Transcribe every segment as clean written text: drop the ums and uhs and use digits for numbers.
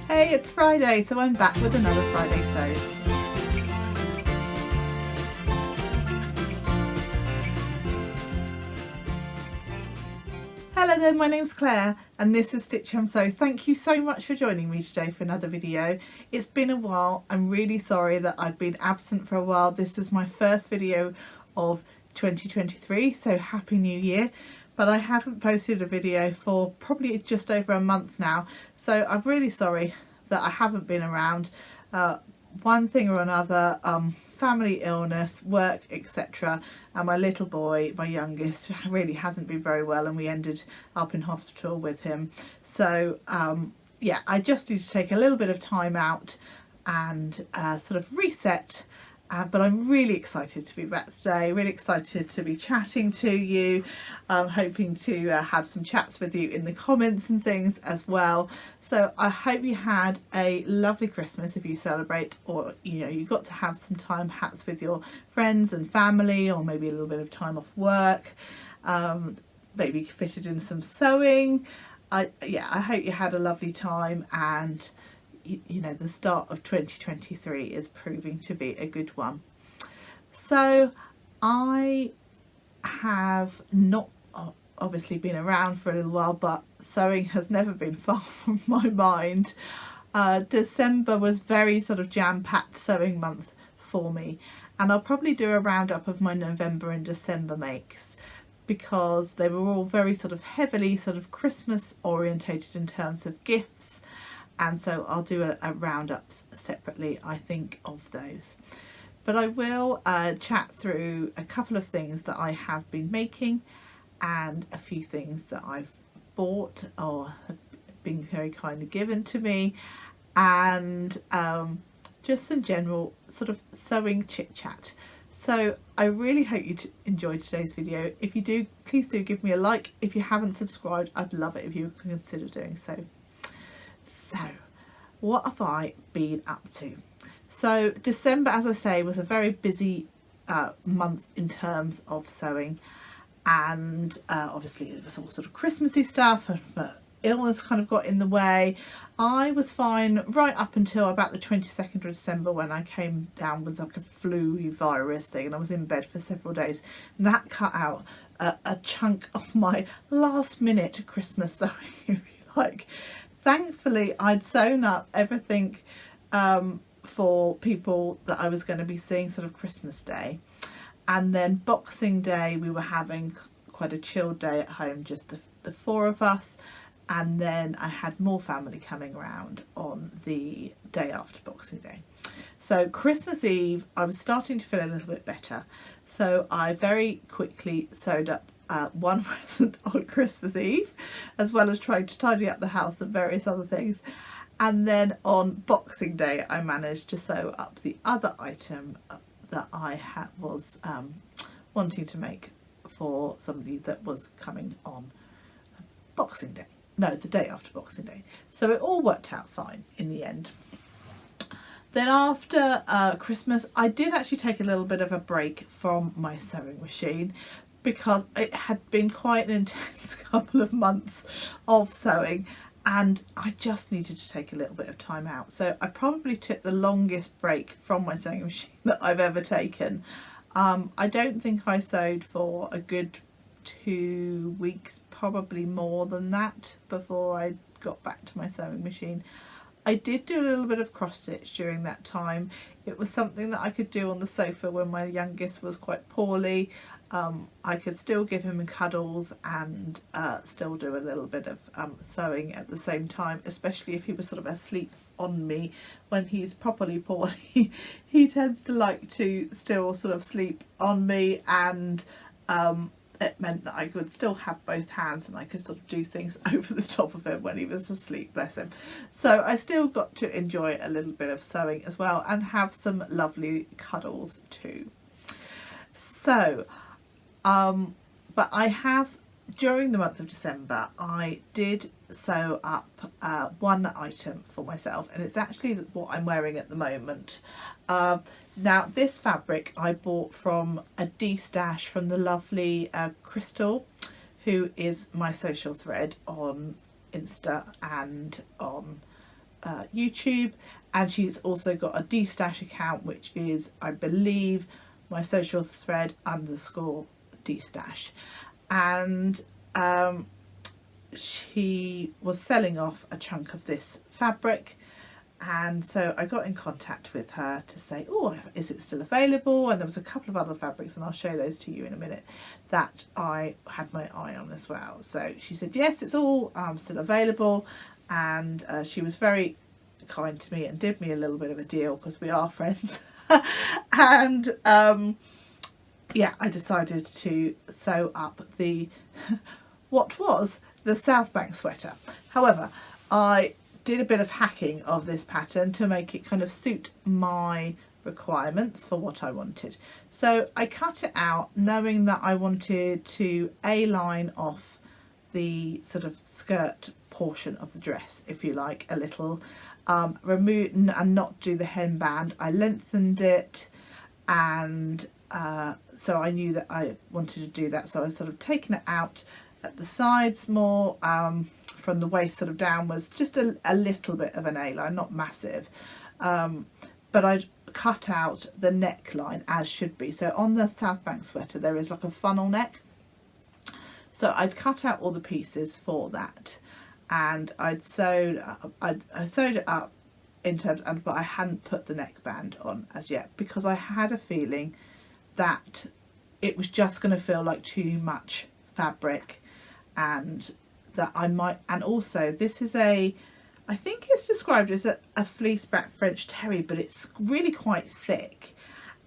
Hey, it's Friday, so I'm back with another Friday Sews. Hello there, my name's Claire and this is Stitch Home Sew. Thank you so much for joining me today for another video. It's been a while. I'm really sorry that I've been absent for a while. This is my first video of 2023, so Happy New Year. But I haven't posted a video for probably just over a month now, so I'm really sorry that I haven't been around. One thing or another, family illness, work, etc. And my little boy, my youngest, really hasn't been very well and we ended up in hospital with him. So yeah, I just need to take a little bit of time out and sort of reset. But I'm really excited to be back today, really excited to be chatting to you. I'm hoping to have some chats with you in the comments and things as well. So I hope you had a lovely Christmas if you celebrate, or you got to have some time perhaps with your friends and family, or maybe a little bit of time off work. Maybe fitted in some sewing. I hope you had a lovely time, and the start of 2023 is proving to be a good one. So I have not obviously been around for a little while, but sewing has never been far from my mind. December was very sort of jam-packed sewing month for me, and I'll probably do a roundup of my November and December makes, because they were all very sort of heavily sort of Christmas orientated in terms of gifts. And so I'll do a roundups separately, I think, of those. But I will chat through a couple of things that I have been making and a few things that I've bought or have been very kindly given to me, and just some general sort of sewing chit chat. So I really hope you enjoyed today's video. If you do, please do give me a like. If you haven't subscribed, I'd love it if you could consider doing so. So what have I been up to? So December, as I say, was a very busy month in terms of sewing, and obviously it was all sort of Christmassy stuff, but illness kind of got in the way. I was fine right up until about the 22nd of December, when I came down with like a flu virus thing and I was in bed for several days, and that cut out a chunk of my last minute Christmas sewing, if you like. Thankfully, I'd sewn up everything for people that I was going to be seeing sort of Christmas Day. And then Boxing Day, we were having quite a chilled day at home, just the four of us. And then I had more family coming around on the day after Boxing Day. So Christmas Eve, I was starting to feel a little bit better. So I very quickly sewed up one present on Christmas Eve, as well as trying to tidy up the house and various other things. And then on Boxing Day I managed to sew up the other item that I was wanting to make for somebody that was coming on Boxing Day. No, the day after Boxing Day. So it all worked out fine in the end. Then after Christmas, I did actually take a little bit of a break from my sewing machine, because it had been quite an intense couple of months of sewing and I just needed to take a little bit of time out. So I probably took the longest break from my sewing machine that I've ever taken. I don't think I sewed for a good 2 weeks, probably more than that, before I got back to my sewing machine. I did do a little bit of cross stitch during that time. It was something that I could do on the sofa when my youngest was quite poorly. I could still give him cuddles and still do a little bit of sewing at the same time, especially if he was sort of asleep on me. When he's properly poorly, he tends to like to still sort of sleep on me, and it meant that I could still have both hands and I could sort of do things over the top of him when he was asleep, bless him. So I still got to enjoy a little bit of sewing as well and have some lovely cuddles too. So but I have, during the month of December, I did sew up one item for myself, and it's actually what I'm wearing at the moment. Now this fabric I bought from a D-stash from the lovely Crystal, who is my social thread on Insta and on YouTube, and she's also got a dstash account, which is, I believe, my social thread _ dstash. And she was selling off a chunk of this fabric, and so I got in contact with her to say, oh, is it still available? And there was a couple of other fabrics, and I'll show those to you in a minute, that I had my eye on as well. So she said yes, it's all still available, and she was very kind to me and did me a little bit of a deal because we are friends. And yeah, I decided to sew up the what was the South Bank sweater. However, I did a bit of hacking of this pattern to make it kind of suit my requirements for what I wanted. So I cut it out knowing that I wanted to A-line off the sort of skirt portion of the dress, if you like, a little, remove and not do the hemband. I lengthened it, and so I knew that I wanted to do that, so I was sort of taking it out at the sides more, from the waist sort of downwards, just a little bit of an A-line, not massive, but I'd cut out the neckline as should be. So on the South Bank sweater there is like a funnel neck, so I'd cut out all the pieces for that, and I'd sewed I sewed it up in terms, but I hadn't put the neckband on as yet because I had a feeling that it was just going to feel like too much fabric, and that I might, and also this is I think it's described as a fleece back French terry, but it's really quite thick,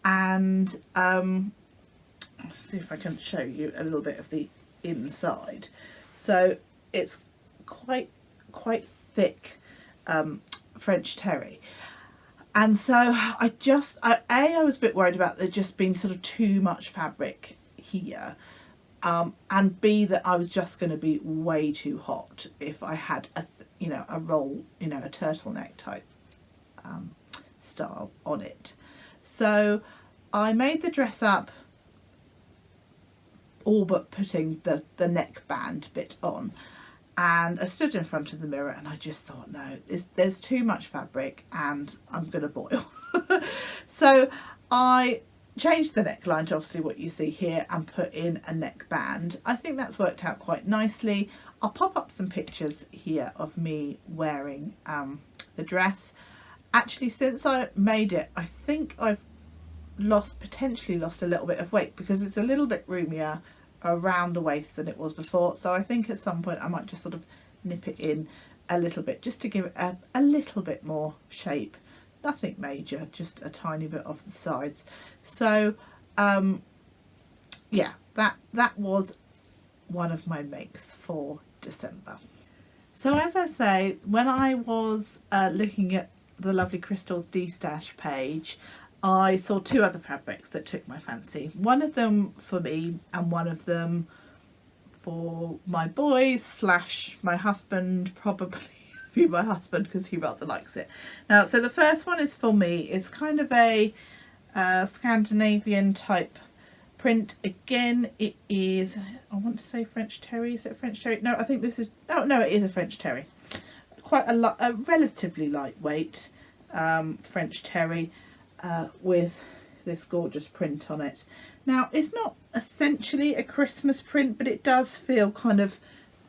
and let's see if I can show you a little bit of the inside. So it's quite thick French terry, and so I was a bit worried about there just being sort of too much fabric here, and B, that I was just going to be way too hot if I had a roll, a turtleneck type style on it. So I made the dress up all but putting the neckband bit on, and I stood in front of the mirror and I just thought, no, there's too much fabric and I'm gonna boil. So I changed the neckline to obviously what you see here and put in a neckband. I think that's worked out quite nicely. I'll pop up some pictures here of me wearing the dress. Actually, since I made it, I think I've potentially lost a little bit of weight because it's a little bit roomier around the waist than it was before. So I think at some point I might just sort of nip it in a little bit just to give it a little bit more shape. Nothing major, just a tiny bit off the sides. So yeah, that was one of my makes for December. So as I say, when I was looking at the Lovely Crystals dstash page, I saw two other fabrics that took my fancy. One of them for me and one of them for my boys / my husband, probably be my husband because he rather likes it. Now, so the first one is for me. It's kind of a Scandinavian type print. Again, it is, I want to say French terry. Is it French terry? No, I think this is, oh no, it is a French terry. Quite a relatively lightweight French terry with this gorgeous print on it. Now, it's not essentially a Christmas print, but it does feel kind of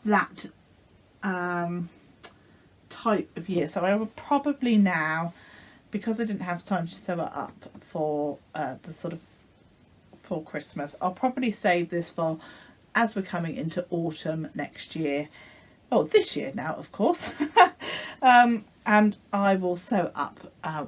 that type of year. So I will probably now, because I didn't have time to sew it up for the sort of for Christmas, I'll probably save this for as we're coming into autumn next year. Oh, this year now, of course. And I will sew up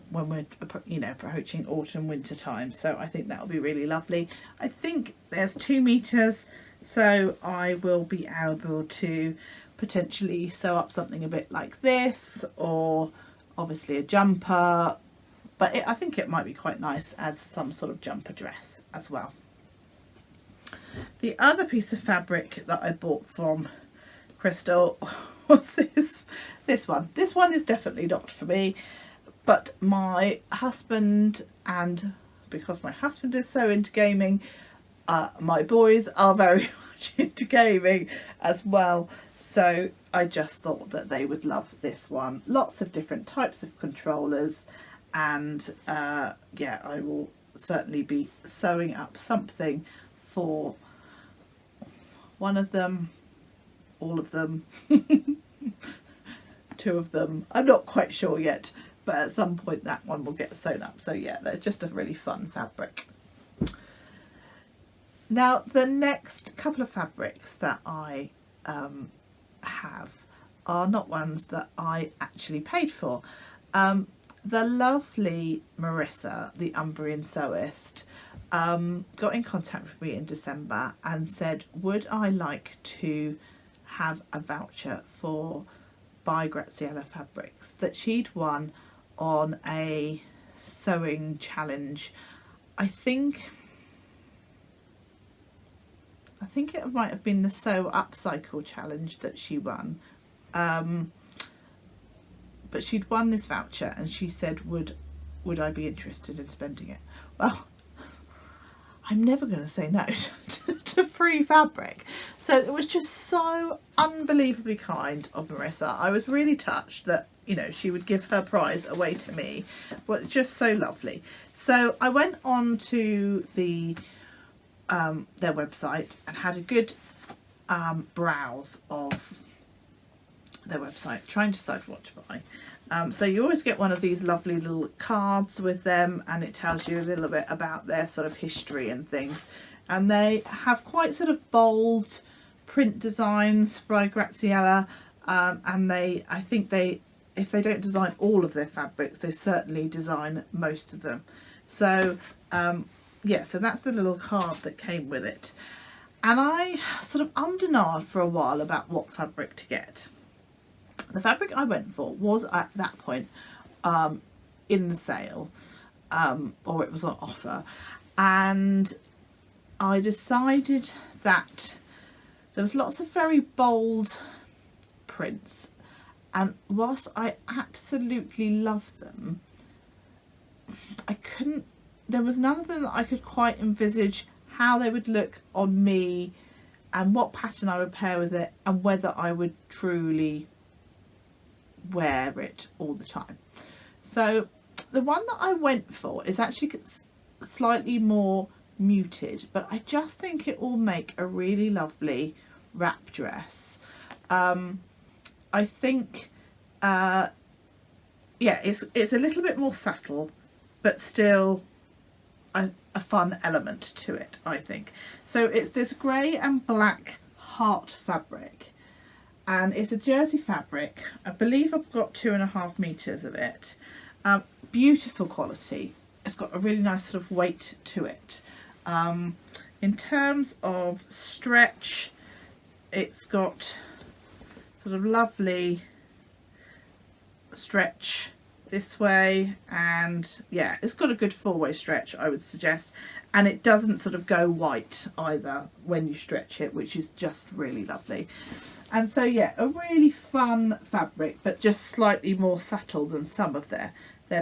when we're approaching autumn winter time. So I think that'll be really lovely. I think there's 2 meters, so I will be able to potentially sew up something a bit like this, or obviously a jumper, but I think it might be quite nice as some sort of jumper dress as well. The other piece of fabric that I bought from Crystal was this one. This one is definitely not for me, but my husband, and because my husband is so into gaming, my boys are very much into gaming as well, so I just thought that they would love this one. Lots of different types of controllers, and yeah, I will certainly be sewing up something for one of them, all of them, two of them. I'm not quite sure yet, but at some point that one will get sewn up. So yeah, they're just a really fun fabric. Now the next couple of fabrics that I have are not ones that I actually paid for. The lovely Marisa, the Umbrian sewist, got in contact with me in December and said, would I like to have a voucher for By Graziella fabrics that she'd won on a sewing challenge. I think it might have been the Sew Upcycle challenge that she won. But she'd won this voucher and she said, would I be interested in spending it? Well, I'm never going to say no to free fabric. So it was just so unbelievably kind of Marisa. I was really touched that, you know, she would give her prize away to me. But just so lovely. So I went on to the their website and had a good browse of their website, trying to decide what to buy. So you always get one of these lovely little cards with them, and it tells you a little bit about their sort of history and things. And they have quite sort of bold print designs by Graziella, and I think if they don't design all of their fabrics, they certainly design most of them. So yeah, so that's the little card that came with it. And I sort of ummed and ahed for a while about what fabric to get. The fabric I went for was at that point in the sale, or it was on offer, and I decided that there was lots of very bold prints, and whilst I absolutely loved them, there was none of them that I could quite envisage how they would look on me and what pattern I would pair with it and whether I would truly wear it all the time. So the one that I went for is actually slightly more muted, but I just think it will make a really lovely wrap dress. I think yeah, it's a little bit more subtle, but still a fun element to it, I think. So it's this grey and black heart fabric, and it's a jersey fabric. I believe I've got 2.5 meters of it. Beautiful quality. It's got a really nice sort of weight to it. In terms of stretch, it's got sort of lovely stretch this way, and yeah, it's got a good 4-way stretch, I would suggest, and it doesn't sort of go white either when you stretch it, which is just really lovely. And so yeah, a really fun fabric, but just slightly more subtle than some of their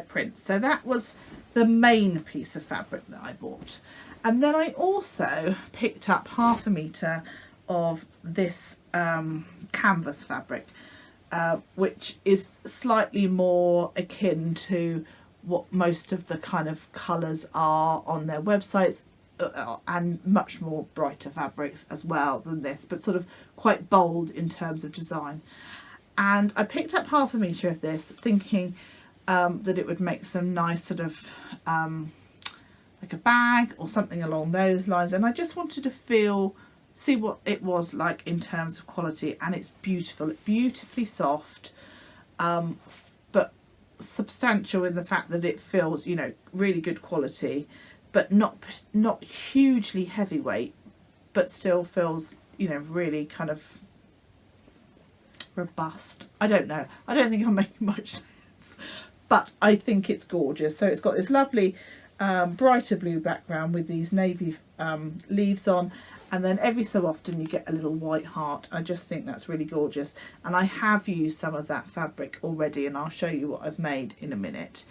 prints. So that was the main piece of fabric that I bought. And then I also picked up 1/2 meter of this canvas fabric, which is slightly more akin to what most of the kind of colours are on their websites, and much more brighter fabrics as well than this, but sort of quite bold in terms of design. And I picked up 1/2 meter of this thinking that it would make some nice sort of like a bag or something along those lines, and I just wanted to see what it was like in terms of quality. And it's beautiful, beautifully soft, but substantial in the fact that it feels, you know, really good quality, but not hugely heavyweight, but still feels, you know, really kind of robust. I don't know, I don't think I'm making much sense, but I think it's gorgeous. So it's got this lovely brighter blue background with these navy leaves on, and then every so often you get a little white heart. I just think that's really gorgeous, and I have used some of that fabric already, and I'll show you what I've made in a minute.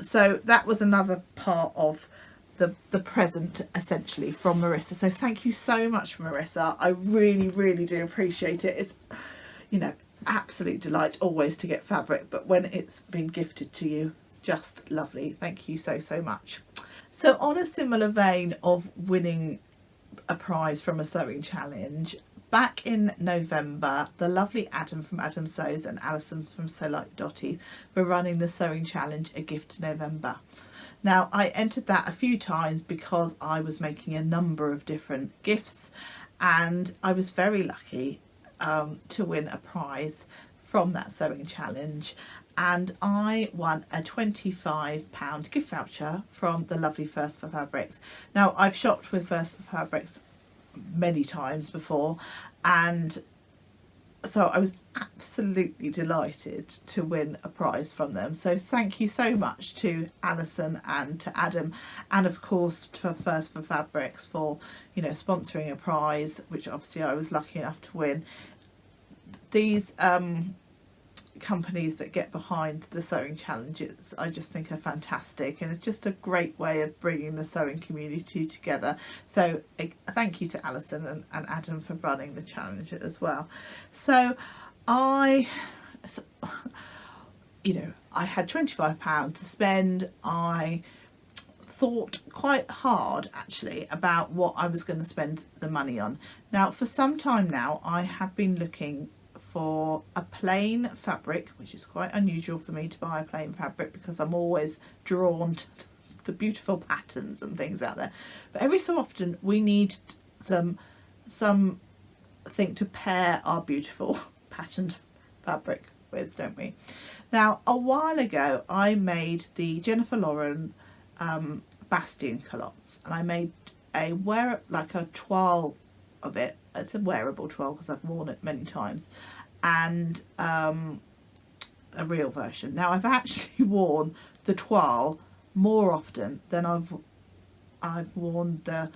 So that was another part of the present essentially from Marisa. So thank you so much, Marisa. I really do appreciate it. It's, you know, absolute delight always to get fabric, but when it's been gifted to you, just lovely. Thank you so much. So on a similar vein of winning a prize from a sewing challenge, back in November, the lovely Adam from Adam Sews and Alison from Sew Like Dotty were running the sewing challenge, A Gift to November. Now I entered that a few times because I was making a number of different gifts, and I was very lucky to win a prize from that sewing challenge, and I won a £25 gift voucher from the lovely First for Fabrics. Now I've shopped with First for Fabrics many times before, and so I was absolutely delighted to win a prize from them. So thank you so much to Alison and to Adam, and of course to First for Fabrics for, you know, sponsoring a prize, which obviously I was lucky enough to win. These companies that get behind the sewing challenges, I just think are fantastic, and it's just a great way of bringing the sewing community together. So thank you to Alison and Adam for running the challenge as well. So you know, I had £25 to spend. I thought quite hard actually about what I was going to spend the money on. Now for some time now I have been looking for a plain fabric, which is quite unusual for me to buy a plain fabric because I'm always drawn to the beautiful patterns and things out there, but every so often we need something to pair our beautiful patterned fabric with, don't we? Now a while ago I made the Jennifer Lauren Bastion culottes, and I made a toile of it. It's a wearable toile because I've worn it many times, and a real version. Now I've actually worn the toile more often than I've worn the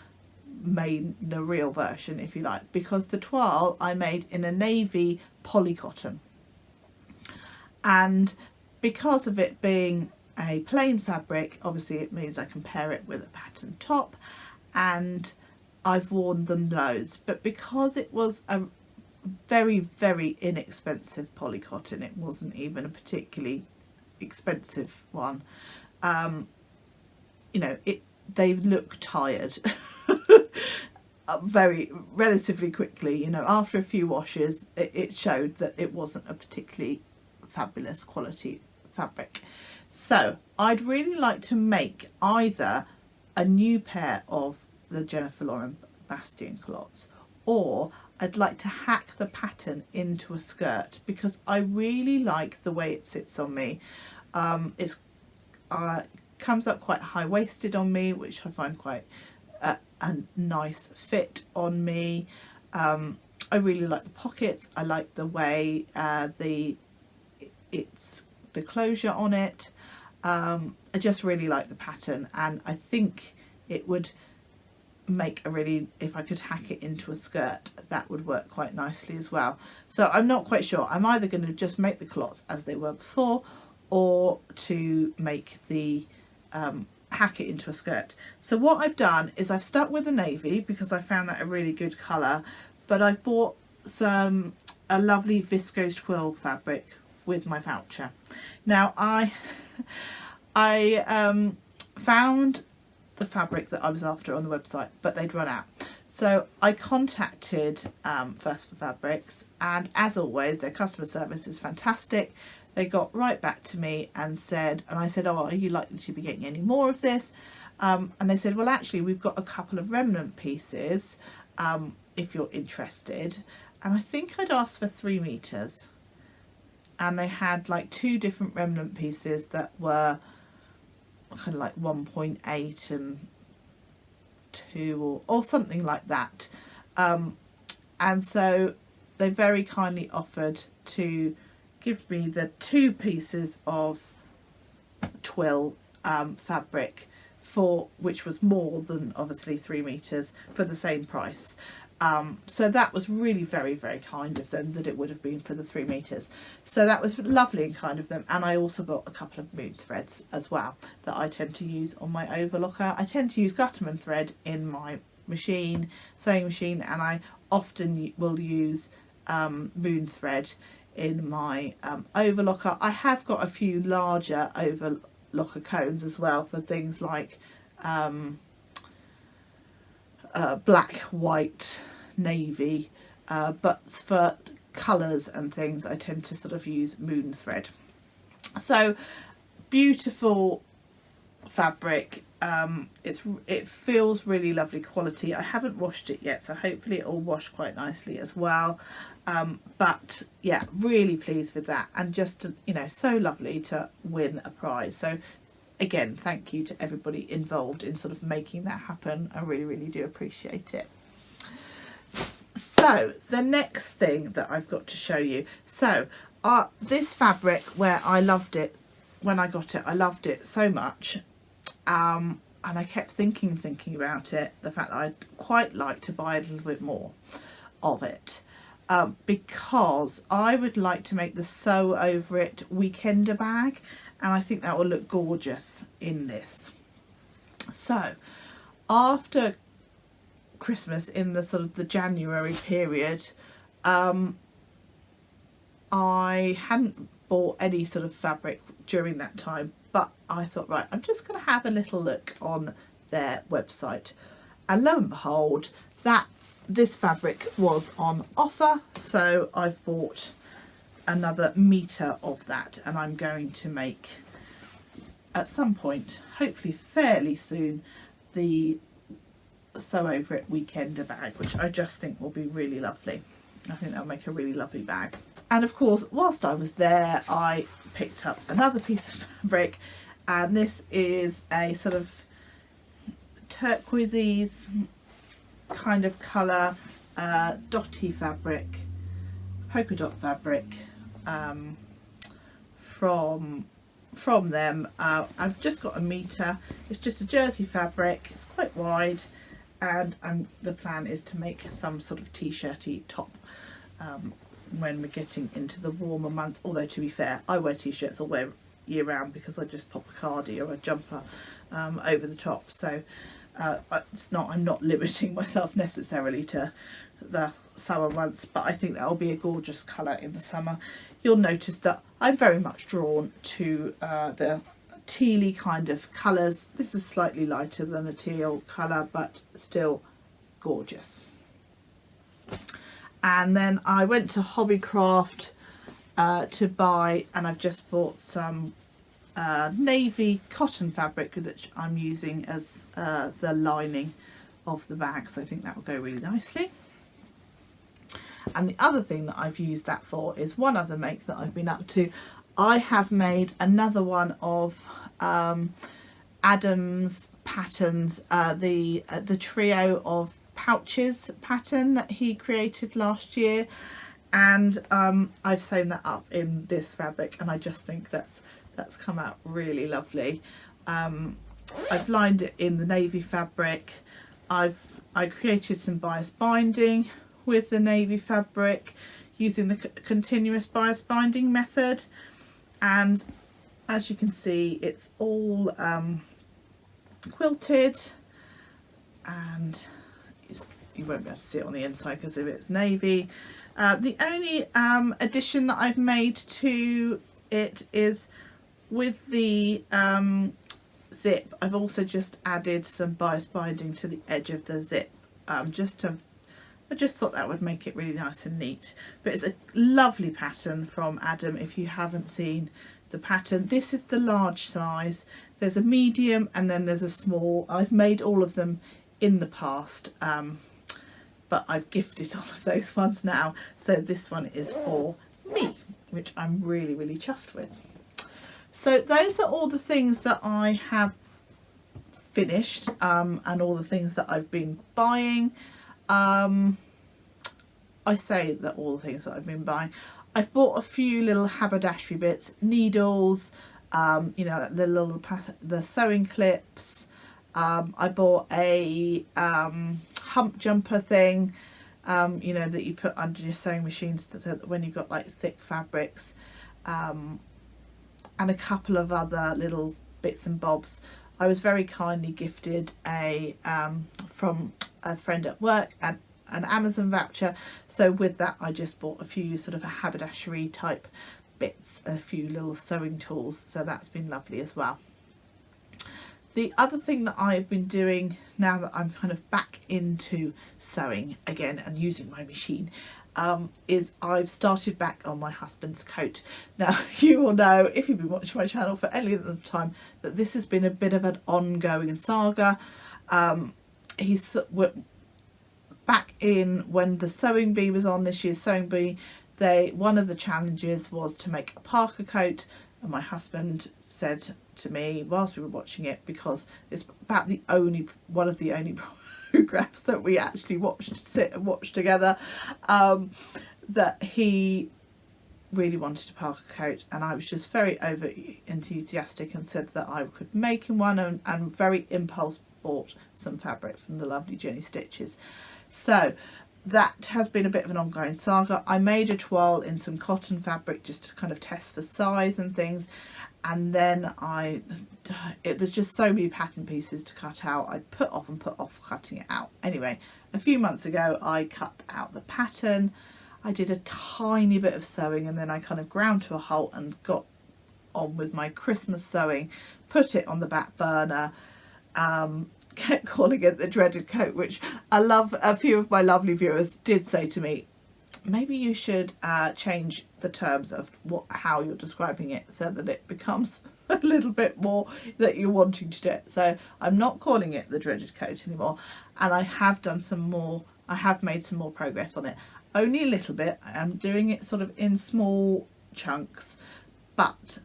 real version, if you like, because the toile I made in a navy poly cotton, and because of it being a plain fabric, obviously it means I can pair it with a pattern top, and I've worn them loads. But because it was a very inexpensive poly cotton, it wasn't even a particularly expensive one, you know, they look tired relatively quickly. You know, after a few washes it showed that it wasn't a particularly fabulous quality fabric. So I'd really like to make either a new pair of the Jennifer Lauren Bastion culottes, or I'd like to hack the pattern into a skirt because I really like the way it sits on me. It's comes up quite high-waisted on me, which I find quite a nice fit on me. I really like the pockets. I like the way the closure on it. I just really like the pattern, and I think it would make a really, if I could hack it into a skirt, that would work quite nicely as well. So I'm not quite sure. I'm either going to just make the culottes as they were before, or to make the hack it into a skirt. So what I've done is I've stuck with the navy because I found that a really good colour, but I've bought a lovely viscose twill fabric with my voucher. Now I found the fabric that I was after on the website, but they'd run out. So I contacted First for Fabrics, and as always their customer service is fantastic. They got right back to me and said, and I said, oh, are you likely to be getting any more of this? And they said, well actually we've got a couple of remnant pieces if you're interested. And I think I'd asked for 3 meters, and they had like 2 different remnant pieces that were kind of like 1.8 and 2 or something like that, and so they very kindly offered to give me the 2 pieces of twill fabric, for which was more than obviously 3 meters, for the same price. So that was really very, very kind of them, that it would have been for the 3 meters. So that was lovely and kind of them. And I also bought a couple of moon threads as well that I tend to use on my overlocker. I tend to use Gutterman thread in my machine, sewing machine, and I often will use moon thread in my overlocker. I have got a few larger overlocker cones as well for things like black, white, navy, but for colours and things I tend to sort of use moon thread. So beautiful fabric. It feels really lovely quality. I haven't washed it yet, so hopefully it will wash quite nicely as well. But yeah, really pleased with that, and just, you know, so lovely to win a prize. So again, thank you to everybody involved in sort of making that happen. I really, really do appreciate it. So the next thing that I've got to show you, so this fabric, where I loved it when I got it, I loved it so much, and I kept thinking about it, the fact that I'd quite like to buy a little bit more of it, because I would like to make the sew over it weekender bag, and I think that will look gorgeous in this. So after Christmas, in the sort of the January period, I hadn't bought any sort of fabric during that time, but I thought, right, I'm just going to have a little look on their website, and lo and behold, that this fabric was on offer. So I've bought another metre of that, and I'm going to make at some point, hopefully fairly soon, the sew over it weekender bag, which I just think will be really lovely. I think that'll make a really lovely bag. And of course, whilst I was there, I picked up another piece of fabric, and this is a sort of turquoise kind of colour, dotty fabric, polka dot fabric, from them. I've just got a metre. It's just a jersey fabric. It's quite wide, and the plan is to make some sort of t-shirty top when we're getting into the warmer months. Although, to be fair, I wear t-shirts all year round because I just pop a cardi or a jumper over the top. So I'm not limiting myself necessarily to the summer months, but I think that'll be a gorgeous colour in the summer. You'll notice that I'm very much drawn to the tealy kind of colours. This is slightly lighter than a teal colour, but still gorgeous. And then I went to Hobbycraft to buy, and I've just bought some navy cotton fabric that I'm using as the lining of the bag, so I think that will go really nicely. And the other thing that I've used that for is one other make that I've been up to. I have made another one of Adam's patterns, the trio of pouches pattern that he created last year, and I've sewn that up in this fabric, and I just think that's come out really lovely. I've lined it in the navy fabric. I created some bias binding with the navy fabric using the continuous bias binding method, and as you can see, it's all quilted, and you won't be able to see it on the inside because of it's navy. The only addition that I've made to it is with the zip. I've also just added some bias binding to the edge of the zip, I just thought that would make it really nice and neat. But it's a lovely pattern from Adam. If you haven't seen the pattern, this is the large size. There's a medium and then there's a small. I've made all of them in the past, but I've gifted all of those ones now. So this one is for me, which I'm really, really chuffed with. So those are all the things that I have finished, and all the things that I've been buying. I say that all the things that I've been buying. I've bought a few little haberdashery bits, needles, you know, the sewing clips. I bought a hump jumper thing, you know, that you put under your sewing machines so that when you've got like thick fabrics, and a couple of other little bits and bobs. I was very kindly gifted a from a friend at work and an Amazon voucher, so with that I just bought a few sort of a haberdashery type bits, a few little sewing tools, so that's been lovely as well. The other thing that I've been doing now that I'm kind of back into sewing again and using my machine, is I've started back on my husband's coat. Now you will know, if you've been watching my channel for any length of time, that this has been a bit of an ongoing saga. He's back in when the sewing bee was on, this year's sewing bee, one of the challenges was to make a parka coat, and my husband said to me whilst we were watching it, because it's about one of the only programs that we actually sit and watch together, that he really wanted a parka coat, and I was just very over enthusiastic and said that I could make him one, and very impulse bought some fabric from the lovely Jenny Stitches. So that has been a bit of an ongoing saga. I made a toile in some cotton fabric just to kind of test for size and things, and then there's just so many pattern pieces to cut out. I put off cutting it out. Anyway, a few months ago I cut out the pattern. I did a tiny bit of sewing, and then I kind of ground to a halt and got on with my Christmas sewing, put it on the back burner, kept calling it the dreaded coat, which I love. A few of my lovely viewers did say to me, maybe you should change the terms of how you're describing it so that it becomes a little bit more that you're wanting to do it. So I'm not calling it the dreaded coat anymore, and I have done some more. I have made some more progress on it, only a little bit. I'm doing it sort of in small chunks, but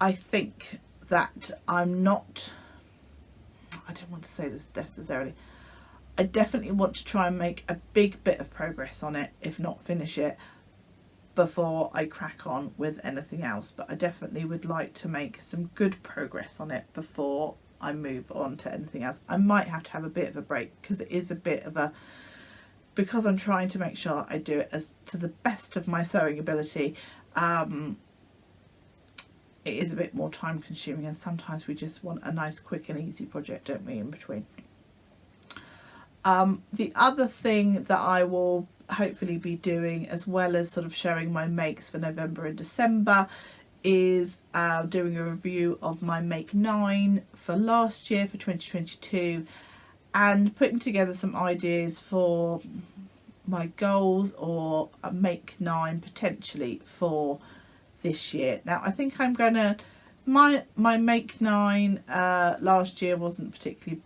I think that I don't want to say this necessarily, I definitely want to try and make a big bit of progress on it, if not finish it, before I crack on with anything else. But I definitely would like to make some good progress on it before I move on to anything else. I might have to have a bit of a break, because it is a bit of a, because I'm trying to make sure I do it as to the best of my sewing ability. It is a bit more time consuming, and sometimes we just want a nice quick and easy project, don't we, in between. The other thing that I will hopefully be doing, as well as sort of showing my makes for November and December, is doing a review of my make 9 for last year, for 2022, and putting together some ideas for my goals, or a make 9 potentially for this year. Now I think I'm gonna, my make 9 last year wasn't particularly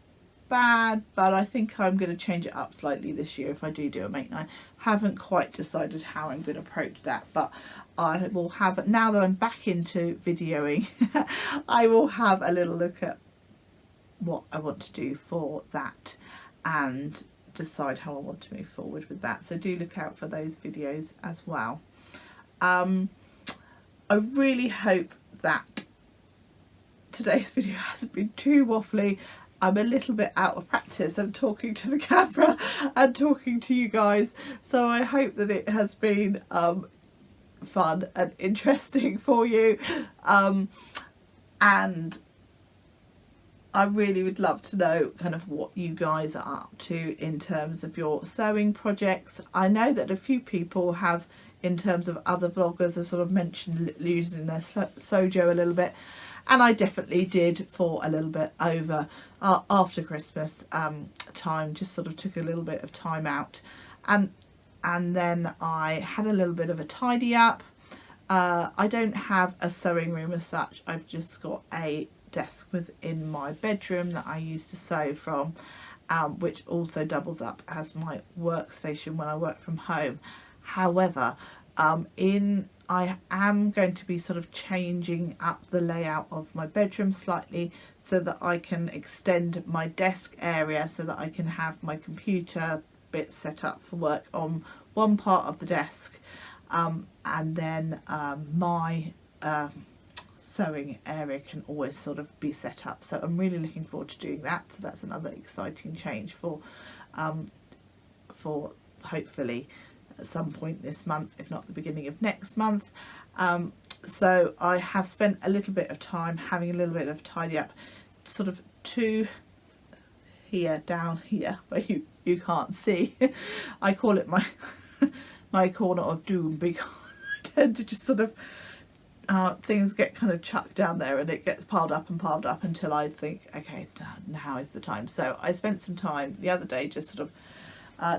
bad, but I think I'm going to change it up slightly this year if I do a make 9. Haven't quite decided how I'm going to approach that, but I will have, now that I'm back into videoing, I will have a little look at what I want to do for that and decide how I want to move forward with that. So do look out for those videos as well. I really hope that today's video hasn't been too waffly. I'm a little bit out of practice. I'm talking to the camera and talking to you guys, so I hope that it has been fun and interesting for you, and I really would love to know kind of what you guys are up to in terms of your sewing projects. I know that a few people have, in terms of other vloggers, have sort of mentioned losing their sojo a little bit, and I definitely did for a little bit over after Christmas time. Just sort of took a little bit of time out, and then I had a little bit of a tidy up. I don't have a sewing room as such. I've just got a desk within my bedroom that I used to sew from, which also doubles up as my workstation when I work from home. However, I am going to be sort of changing up the layout of my bedroom slightly, so that I can extend my desk area, so that I can have my computer bit set up for work on one part of the desk, and then my sewing area can always sort of be set up. So I'm really looking forward to doing that. So that's another exciting change for hopefully at some point this month, if not the beginning of next month. So I have spent a little bit of time having a little bit of tidy up, sort of to here, down here, where you can't see. I call it my my corner of doom, because I tend to just sort of things get kind of chucked down there and it gets piled up until I think, okay, now is the time. So I spent some time the other day just sort of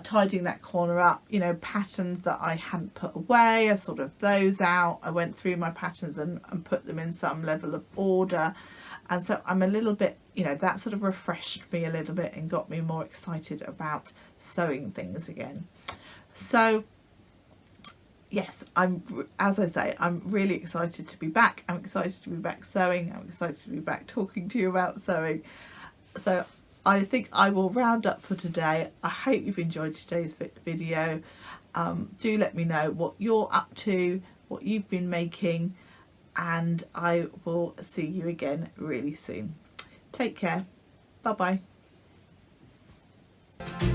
tidying that corner up, you know, patterns that I hadn't put away, I sorted those out. I went through my patterns and put them in some level of order, and so I'm a little bit, you know, that sort of refreshed me a little bit and got me more excited about sewing things again. So yes, as I say, I'm really excited to be back. I'm excited to be back sewing. I'm excited to be back talking to you about sewing. So I think I will round up for today. I hope you've enjoyed today's video. Do let me know what you're up to, what you've been making, and I will see you again really soon. Take care. Bye bye.